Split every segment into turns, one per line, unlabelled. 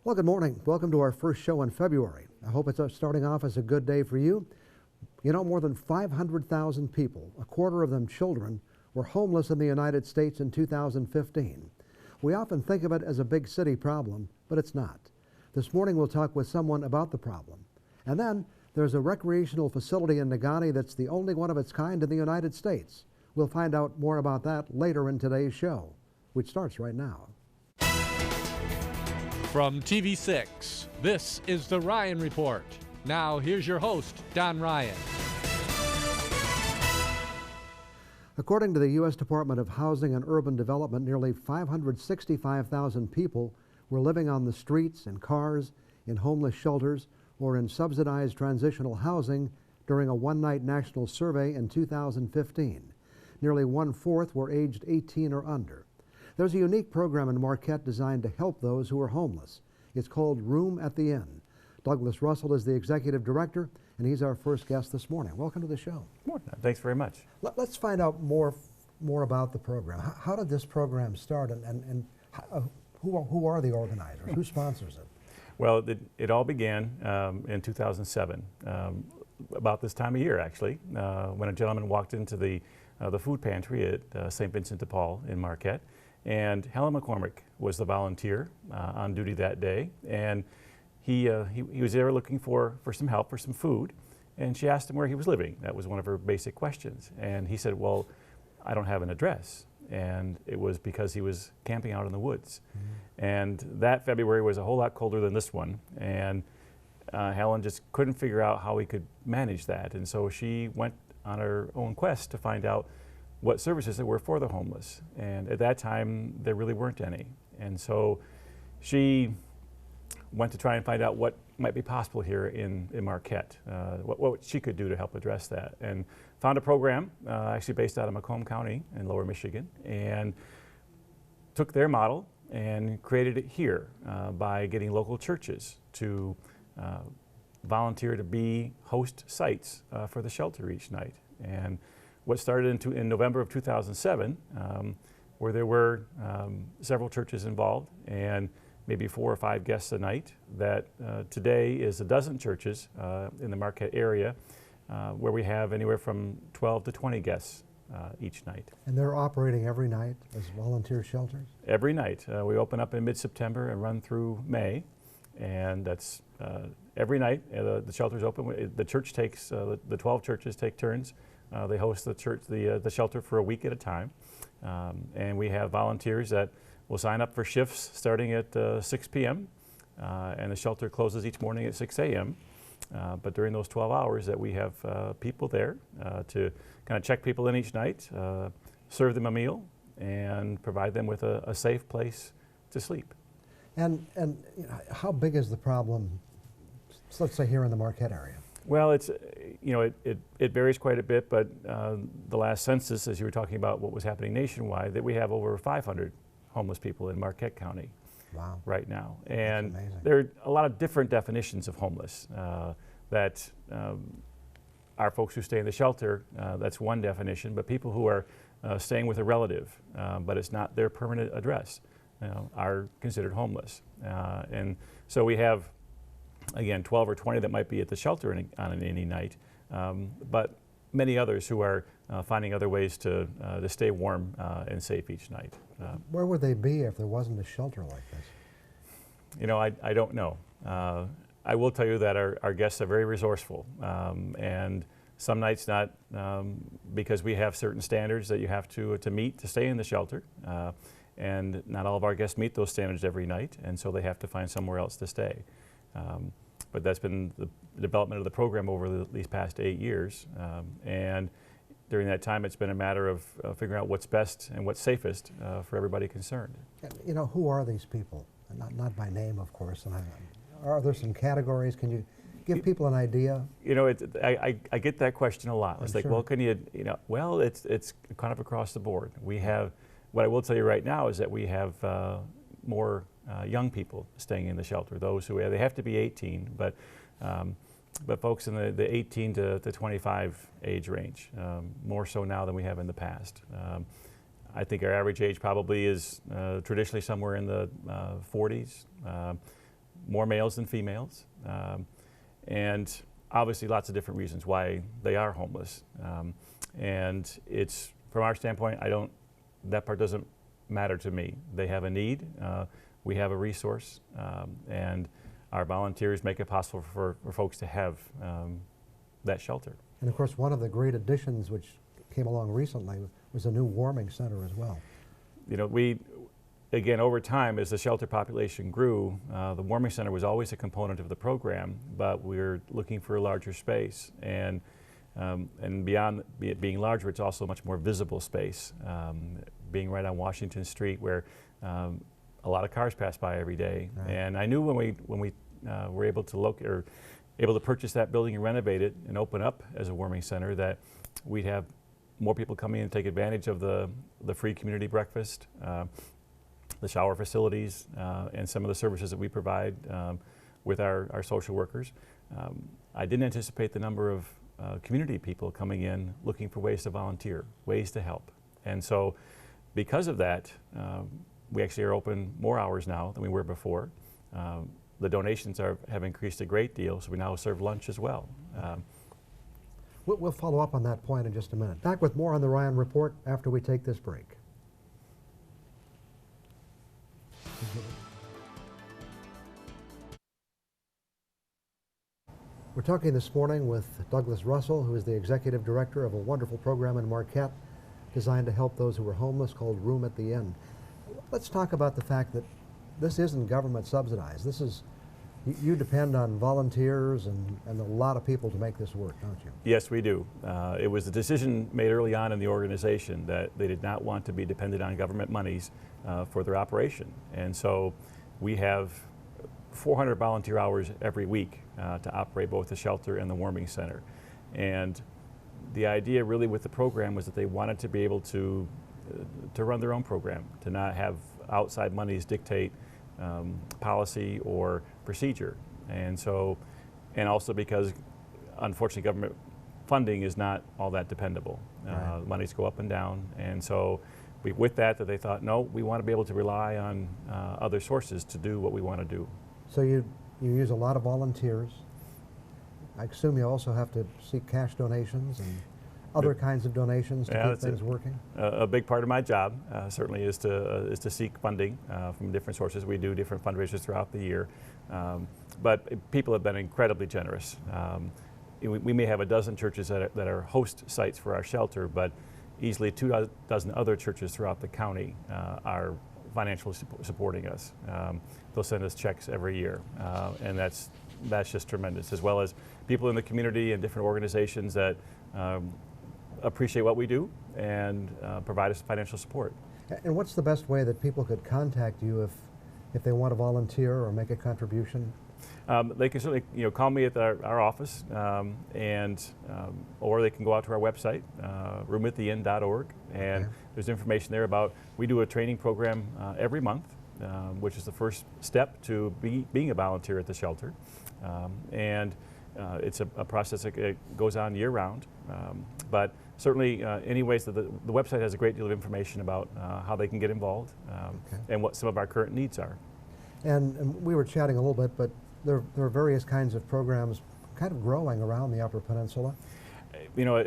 Well, good morning. Welcome to our first show in February. I hope it's starting off as a good day for you. You know, more than 500,000 people, a quarter of them children, were homeless in the United States in 2015. We often think of it as a big city problem, but it's not. This morning we'll talk with someone about the problem. And then there's a recreational facility in Negaunee that's the only one of its kind in the United States. We'll find out more about that later in today's show, which starts right now.
From TV6, this is The Ryan Report. Now, here's your host, Don Ryan.
According to the U.S. Department of Housing and Urban Development, nearly 565,000 people were living on the streets, in cars, in homeless shelters, or in subsidized transitional housing during a one-night national survey in 2015. Nearly one-fourth were aged 18 or under. There's a unique program in Marquette designed to help those who are homeless. It's called Room at the Inn. Douglas Russell is the executive director, and he's our first guest this morning. Welcome to the show.
Morning. Thanks very much.
Let's find out more about the program. How did this program start, and who are the organizers? Who sponsors it?
Well, it all began in 2007, about this time of year, actually, when a gentleman walked into the food pantry at St. Vincent de Paul in Marquette. And Helen McCormick was the volunteer on duty that day, and he was there looking for some help, for some food, and she asked him where he was living. That was one of her basic questions, and he said, well, I don't have an address, and it was because he was camping out in the woods. Mm-hmm. And that February was a whole lot colder than this one, and Helen just couldn't figure out how he could manage that, and so she went on her own quest to find out what services there were for the homeless. And at that time, there really weren't any. And so she went to try and find out what might be possible here in Marquette, what she could do to help address that. And found a program actually based out of Macomb County in Lower Michigan, and took their model and created it here by getting local churches to volunteer to be host sites for the shelter each night. And what started in November of 2007, where there were several churches involved and maybe 4 or 5 guests a night, that today is a dozen churches in the Marquette area where we have anywhere from 12 to 20 guests each night.
And they're operating every night as volunteer shelters?
Every night. We open up in mid-September and run through May, and that's every night. The shelter's open. The church takes, the 12 churches take turns. They host the shelter for a week at a time, and we have volunteers that will sign up for shifts starting at 6 p.m. And the shelter closes each morning at 6 a.m. But during those 12 hours that we have people there to kind of check people in each night, serve them a meal, and provide them with a safe place to sleep.
And you know, how big is the problem, let's say here in the Marquette area?
Well, it's, you know, it varies quite a bit, but the last census, as you were talking about what was happening nationwide, that we have over 500 homeless people in Marquette County. Wow. Right now. And there are a lot of different definitions of homeless. That our folks who stay in the shelter, that's one definition, but people who are staying with a relative, but it's not their permanent address, are considered homeless. And so we have, again, 12 or 20 that might be at the shelter on any night, but many others who are finding other ways to stay warm and safe each night.
Where would they be if there wasn't a shelter like this?
You know, I don't know. I will tell you that our guests are very resourceful, and some nights not, because we have certain standards that you have to meet to stay in the shelter, and not all of our guests meet those standards every night, and so they have to find somewhere else to stay. But that's been the development of the program over these past 8 years, and during that time it's been a matter of figuring out what's best and what's safest for everybody concerned.
You know, who are these people? Not by name, of course. And are there some categories? Can you give people an idea? You know,
I get that question a lot. It's like,
sure.
well, can you know, well, it's kind of across the board. We have, what I will tell you right now is that we have more young people staying in the shelter. Those who they have to be 18, but folks in the 18 to 25 age range, more so now than we have in the past. I think our average age probably is traditionally somewhere in the 40s. more males than females, and obviously lots of different reasons why they are homeless. And it's, from our standpoint, that part doesn't matter to me. They have a need, we have a resource, and our volunteers make it possible for folks to have that shelter.
And of course, one of the great additions which came along recently was a new warming center as well.
You know, again, over time, as the shelter population grew, the warming center was always a component of the program, but we're looking for a larger space. And beyond it being larger, it's also a much more visible space, being right on Washington Street, where a lot of cars pass by every day. Right. And I knew when we were able to purchase that building and renovate it and open up as a warming center, that we'd have more people coming in and take advantage of the free community breakfast, the shower facilities, and some of the services that we provide with our social workers. I didn't anticipate the number of community people coming in looking for ways to volunteer, ways to help. And so because of that, we actually are open more hours now than we were before. The donations have increased a great deal, so we now serve lunch as well.
We'll follow up on that point in just a minute. Back with more on the Ryan Report after we take this break. We're talking this morning with Douglas Russell, who is the executive director of a wonderful program in Marquette designed to help those who are homeless called Room at the Inn. Let's talk about the fact that this isn't government subsidized. This is, you depend on volunteers and a lot of people to make this work, don't you?
Yes, we do. It was a decision made early on in the organization that they did not want to be dependent on government monies for their operation. And so we have 400 volunteer hours every week to operate both the shelter and the warming center. And the idea really with the program was that they wanted to be able to run their own program, to not have outside monies dictate policy or procedure. And so, and also because unfortunately government funding is not all that dependable. Right. Monies go up and down, and so with that they thought, no, we want to be able to rely on other sources to do what we want to do.
So you use a lot of volunteers. I assume you also have to seek cash donations and other kinds of donations to keep things working?
A big part of my job certainly is to seek funding from different sources. We do different fundraisers throughout the year, but people have been incredibly generous. We may have a dozen churches that are host sites for our shelter, but easily 2 dozen other churches throughout the county are financially supporting us. They'll send us checks every year, and that's just tremendous, as well as people in the community and different organizations that appreciate what we do and provide us financial support.
And what's the best way that people could contact you if they want to volunteer or make a contribution?
They can certainly call me at our office, or they can go out to our website, roomattheinn.org, and there's information there about, we do a training program every month, which is the first step to being a volunteer at the shelter. It's a process that goes on year-round, but certainly any ways that the website has a great deal of information about how they can get involved and what some of our current needs are. And
we were chatting a little bit, but there are various kinds of programs kind of growing around the Upper Peninsula.
You know,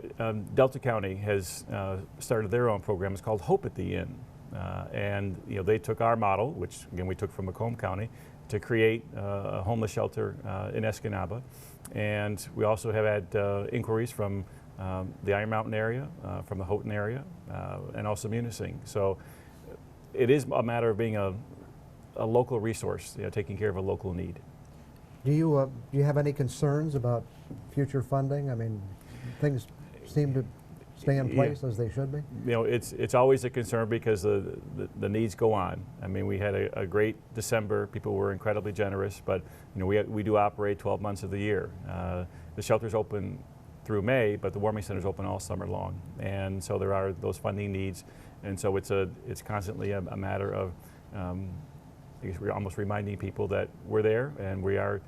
Delta County has started their own program. It's called Hope at the Inn. And they took our model, which again we took from Macomb County, to create a homeless shelter in Escanaba. And we also have had inquiries from the Iron Mountain area, from the Houghton area, and also Munising. So it is a matter of being a local resource, taking care of a local need.
Do you have any concerns about future funding? I mean, things seem to stay in place as they should be?
It's always a concern because the needs go on. I mean, we had a great December. People were incredibly generous, but we do operate 12 months of the year. The shelter's open through May, but the warming center's open all summer long, and so there are those funding needs, and so it's constantly a matter of I guess we're almost reminding people that we're there and we're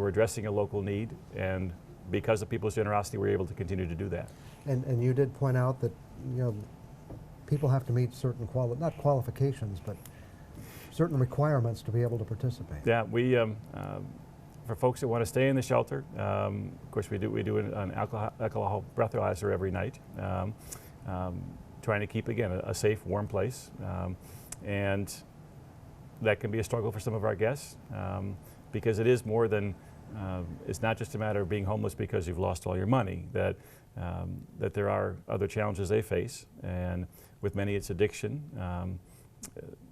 addressing a local need, and because of people's generosity, we're able to continue to do that.
And you did point out that people have to meet certain not qualifications, but certain requirements to be able to participate.
Yeah, we for folks that want to stay in the shelter, of course we do an alcohol breathalyzer every night, trying to keep again a safe, warm place, and that can be a struggle for some of our guests because it is more than it's not just a matter of being homeless because you've lost all your money. That there are other challenges they face, and with many it's addiction.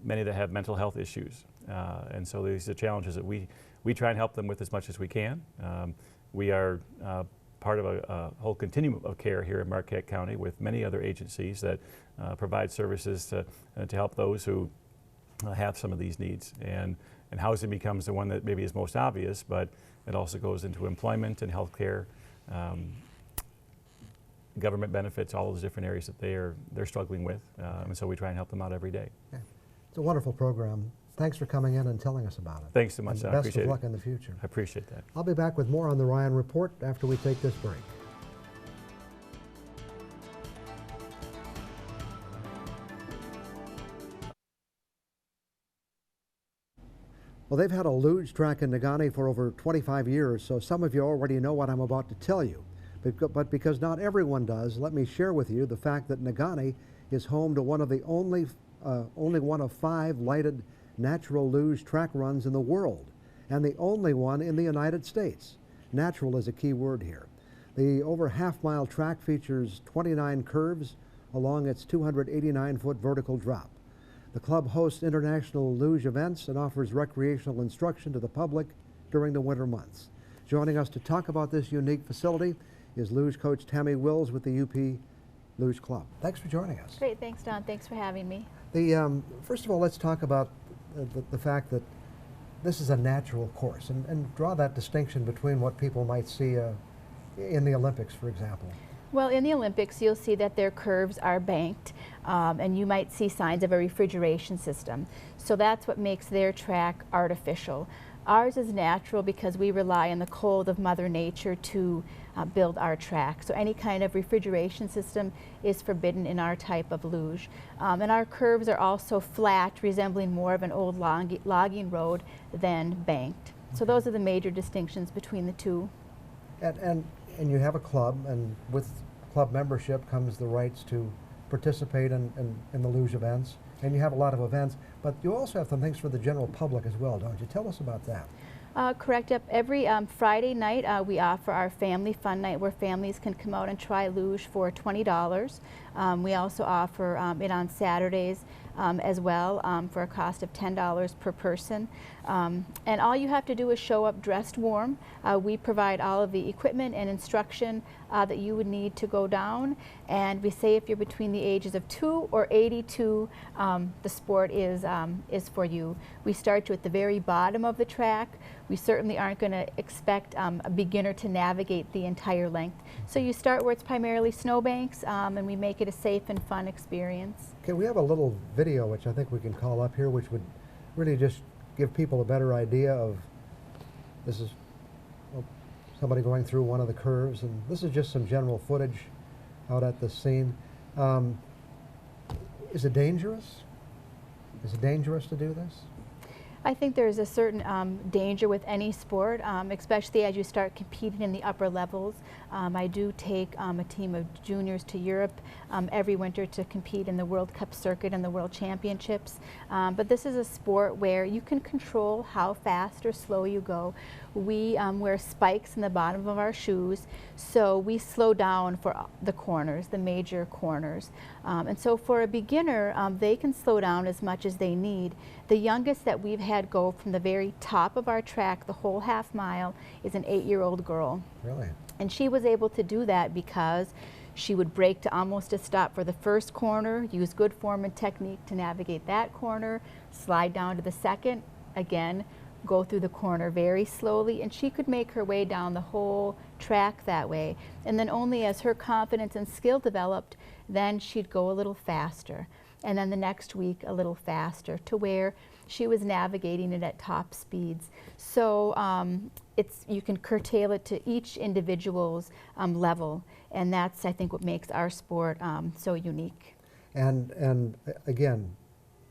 Many that have mental health issues, and so these are challenges that we try and help them with as much as we can. We are part of a whole continuum of care here in Marquette County with many other agencies that provide services to help those who have some of these needs. And housing becomes the one that maybe is most obvious, but it also goes into employment and health care, government benefits, all those different areas that they're struggling with, and so we try and help them out every day.
Okay. It's a wonderful program. Thanks for coming in and telling us about it.
Thanks so much.
And
I
best
appreciate
of luck
it.
in the future.
I appreciate that.
I'll be back with more on the Ryan Report after we take this break. Well, they've had a luge track in Negaunee for over 25 years, so some of you already know what I'm about to tell you. But because not everyone does, let me share with you the fact that Negaunee is home to one of the only one of 5 lighted natural luge track runs in the world, and the only one in the United States. Natural is a key word here. The over half-mile track features 29 curves along its 289-foot vertical drop. The club hosts international luge events and offers recreational instruction to the public during the winter months. Joining us to talk about this unique facility is luge coach Tammy Willis with the UP Luge Club. Thanks for joining us.
Great, thanks Don, thanks for having me.
First of all, let's talk about the fact that this is a natural course and draw that distinction between what people might see in the Olympics, for example.
Well, in the Olympics, you'll see that their curves are banked, and you might see signs of a refrigeration system. So that's what makes their track artificial. Ours is natural because we rely on the cold of Mother Nature to build our track. So any kind of refrigeration system is forbidden in our type of luge. And our curves are also flat, resembling more of an old logging road than banked. So those are the major distinctions between the two.
And you have a club, and with club membership comes the rights to participate in the luge events. And you have a lot of events, but you also have some things for the general public as well, don't you? Tell us about that.
Correct. Yep. Every Friday night we offer our family fun night where families can come out and try luge for $20. We also offer it on Saturdays as well for a cost of $10 per person. And all you have to do is show up dressed warm. We provide all of the equipment and instruction that you would need to go down. And we say if you're between the ages of 2 or 82, the sport is for you. We start you at the very bottom of the track. We certainly aren't going to expect a beginner to navigate the entire length. So you start where it's primarily snowbanks, and we make it a safe and fun experience.
Okay, we have a little video which I think we can call up here, which would really just give people a better idea of, this is somebody going through one of the curves, and this is just some general footage out at the scene. Is it dangerous? Is it dangerous to do this?
I think there's a certain danger with any sport, especially as you start competing in the upper levels. I do take a team of juniors to Europe every winter to compete in the World Cup circuit and the World Championships. But this is a sport where you can control how fast or slow you go. We wear spikes in the bottom of our shoes, so we slow down for the corners, the major corners. And so for a beginner, they can slow down as much as they need. The youngest that we've had go from the very top of our track, the whole half mile, is an 8-year-old girl.
Really?
And she was able to do that because she would brake to almost a stop for the first corner, use good form and technique to navigate that corner, slide down to the second, again, go through the corner very slowly, and she could make her way down the whole track that way. And then only as her confidence and skill developed, then she'd go a little faster. And then the next week a little faster, to where she was navigating it at top speeds. So you can curtail it to each individual's level, and that's, I think, what makes our sport so unique.
And again,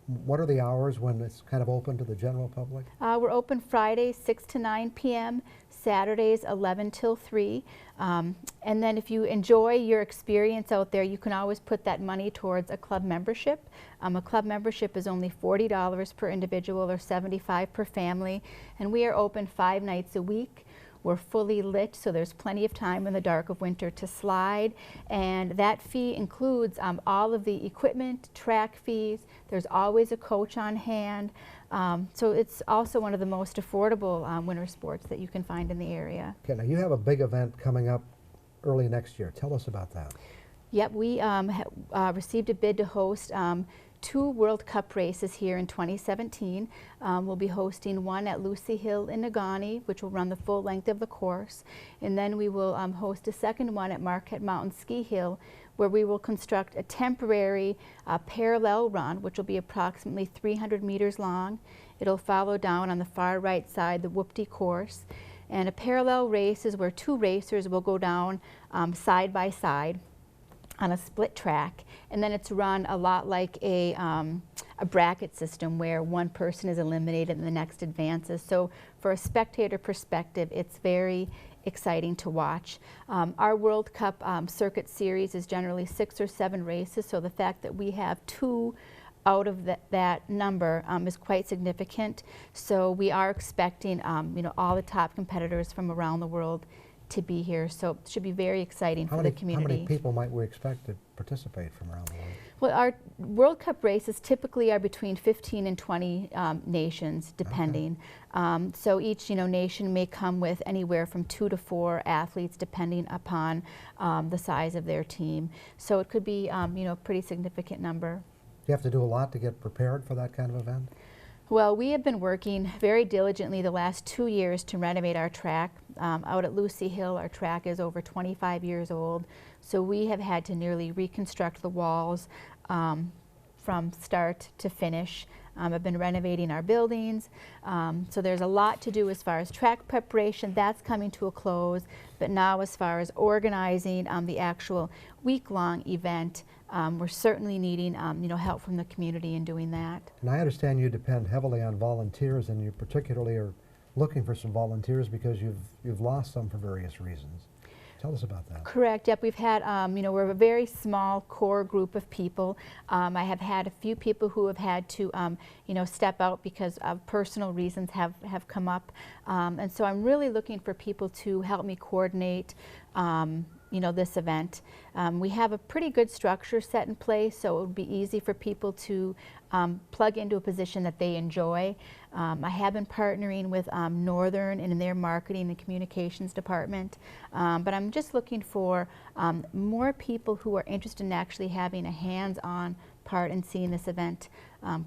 What are the hours when it's kind of open to the general public?
We're open Fridays 6 to 9 p.m., Saturdays 11 till 3. And then if you enjoy your experience out there, you can always put that money towards a club membership. A club membership is only $40 per individual or $75 per family. And we are open 5 nights a week. We're fully lit, so there's plenty of time in the dark of winter to slide. And that fee includes all of the equipment, track fees. There's always a coach on hand. So it's also one of the most affordable winter sports that you can find in the area.
Okay, now you have a big event coming up early next year. Tell us about that.
Yep, we received a bid to host 2 World Cup races here in 2017. We'll be hosting one at Lucy Hill in Negaunee, which will run the full length of the course. And then we will host a second one at Marquette Mountain Ski Hill, where we will construct a temporary parallel run, which will be approximately 300 meters long. It'll follow down on the far right side the Whoopty course. And a parallel race is where 2 racers will go down side by side on a split track, and then it's run a lot like a bracket system where one person is eliminated and the next advances. So for a spectator perspective, it's very exciting to watch. Our World Cup circuit series is generally 6 or 7 races, so the fact that we have 2 out of that number is quite significant. So we are expecting you know, all the top competitors from around the world to be here, so it should be very exciting for the community.
How many people might we expect to participate from around the world?
Well, our World Cup races typically are between 15 and 20 nations, depending. Okay. So each nation may come with anywhere from 2 to 4 athletes, depending upon the size of their team. So it could be a pretty significant number.
Do you have to do a lot to get prepared for that kind of event?
Well, we have been working very diligently the last 2 years to renovate our track. Out at Lucy Hill, our track is over 25 years old, so we have had to nearly reconstruct the walls from start to finish. I've been renovating our buildings, so there's a lot to do as far as track preparation. That's coming to a close, but now as far as organizing the actual week-long event, we're certainly needing help from the community in doing that.
And I understand you depend heavily on volunteers, and you particularly are looking for some volunteers because you've lost some for various reasons. Tell us about that.
Correct. Yep. We've had, we're a very small core group of people. I have had a few people who have had to, step out because of personal reasons have come up. And so I'm really looking for people to help me coordinate this event. We have a pretty good structure set in place, so it would be easy for people to plug into a position that they enjoy. I have been partnering with Northern and in their marketing and communications department, but I'm just looking for more people who are interested in actually having a hands-on part in seeing this event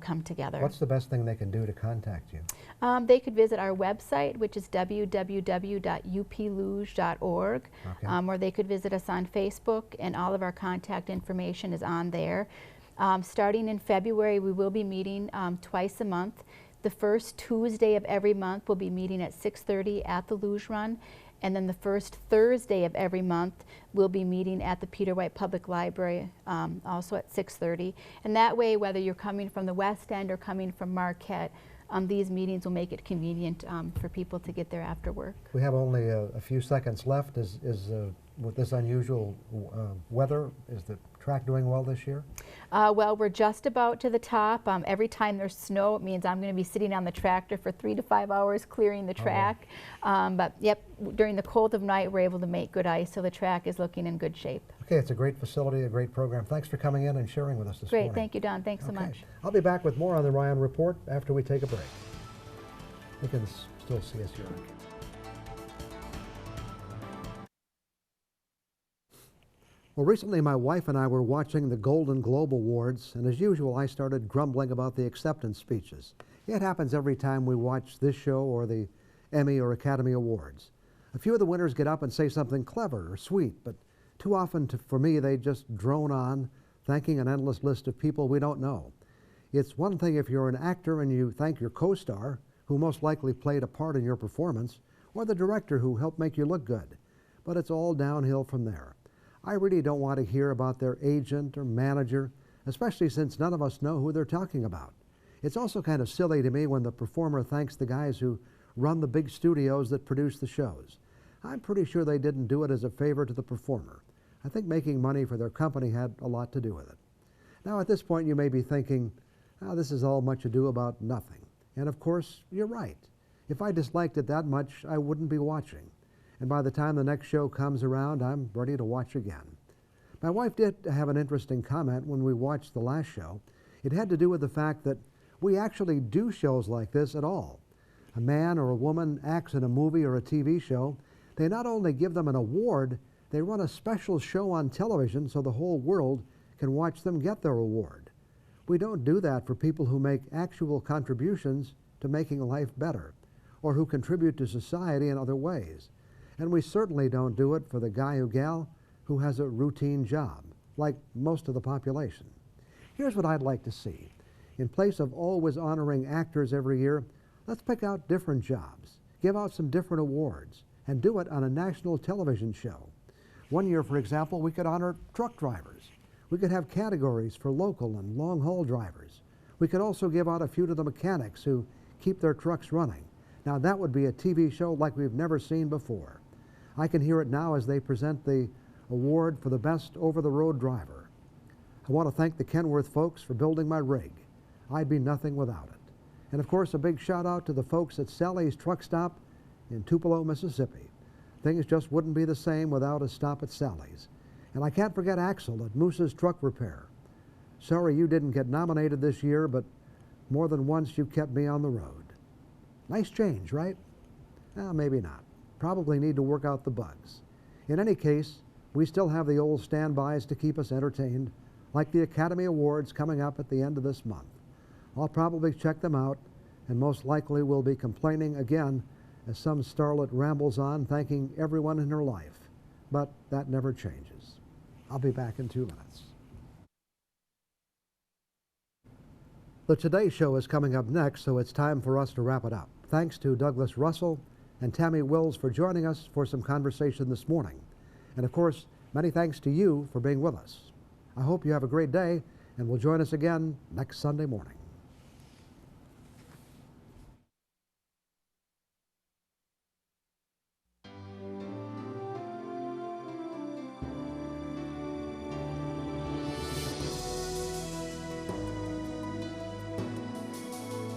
come together.
What's the best thing they can do to contact you?
They could visit our website, which is www.upluge.org, okay. Or they could visit us on Facebook, and all of our contact information is on there. Starting in February, we will be meeting twice a month. The first Tuesday of every month, we'll be meeting at 6:30 at the Luge Run. And then the first Thursday of every month, we'll be meeting at the Peter White Public Library, also at 6:30. And that way, whether you're coming from the West End or coming from Marquette, these meetings will make it convenient for people to get there after work.
We have only a few seconds left. With this unusual weather, is the track doing well this year?
Well, we're just about to the top. Every time there's snow, it means I'm going to be sitting on the tractor for 3 to 5 hours clearing the track. But yep, during the cold of night, we're able to make good ice, so the track is looking in good shape.
Okay, it's a great facility, a great program. Thanks for coming in and sharing with us this morning.
Great, thank you, Don. Thanks so much.
I'll be back with more on the Ryan Report after we take a break. You can still see us here. Well, recently my wife and I were watching the Golden Globe Awards, and as usual I started grumbling about the acceptance speeches. It happens every time we watch this show or the Emmy or Academy Awards. A few of the winners get up and say something clever or sweet, but too often for me they just drone on, thanking an endless list of people we don't know. It's one thing if you're an actor and you thank your co-star, who most likely played a part in your performance, or the director who helped make you look good, but it's all downhill from there. I really don't want to hear about their agent or manager, especially since none of us know who they're talking about. It's also kind of silly to me when the performer thanks the guys who run the big studios that produce the shows. I'm pretty sure they didn't do it as a favor to the performer. I think making money for their company had a lot to do with it. Now at this point you may be thinking, oh, this is all much ado about nothing. And of course, you're right. If I disliked it that much, I wouldn't be watching. And by the time the next show comes around, I'm ready to watch again. My wife did have an interesting comment when we watched the last show. It had to do with the fact that we actually do shows like this at all. A man or a woman acts in a movie or a TV show. They not only give them an award, they run a special show on television so the whole world can watch them get their award. We don't do that for people who make actual contributions to making life better, or who contribute to society in other ways. And we certainly don't do it for the guy or gal who has a routine job, like most of the population. Here's what I'd like to see. In place of always honoring actors every year, let's pick out different jobs, give out some different awards, and do it on a national television show. One year, for example, we could honor truck drivers. We could have categories for local and long-haul drivers. We could also give out a few to the mechanics who keep their trucks running. Now that would be a TV show like we've never seen before. I can hear it now as they present the award for the best over-the-road driver. I want to thank the Kenworth folks for building my rig. I'd be nothing without it. And of course, a big shout out to the folks at Sally's Truck Stop in Tupelo, Mississippi. Things just wouldn't be the same without a stop at Sally's. And I can't forget Axel at Moose's Truck Repair. Sorry you didn't get nominated this year, but more than once you kept me on the road. Nice change, right? Maybe not. Probably need to work out the bugs. In any case, we still have the old standbys to keep us entertained, like the Academy Awards coming up at the end of this month. I'll probably check them out, and most likely will be complaining again as some starlet rambles on thanking everyone in her life. But that never changes. I'll be back in 2 minutes. The Today Show is coming up next, so it's time for us to wrap it up. Thanks to Douglas Russell and Tammy Willis for joining us for some conversation this morning. And of course, many thanks to you for being with us. I hope you have a great day, and will join us again next Sunday morning.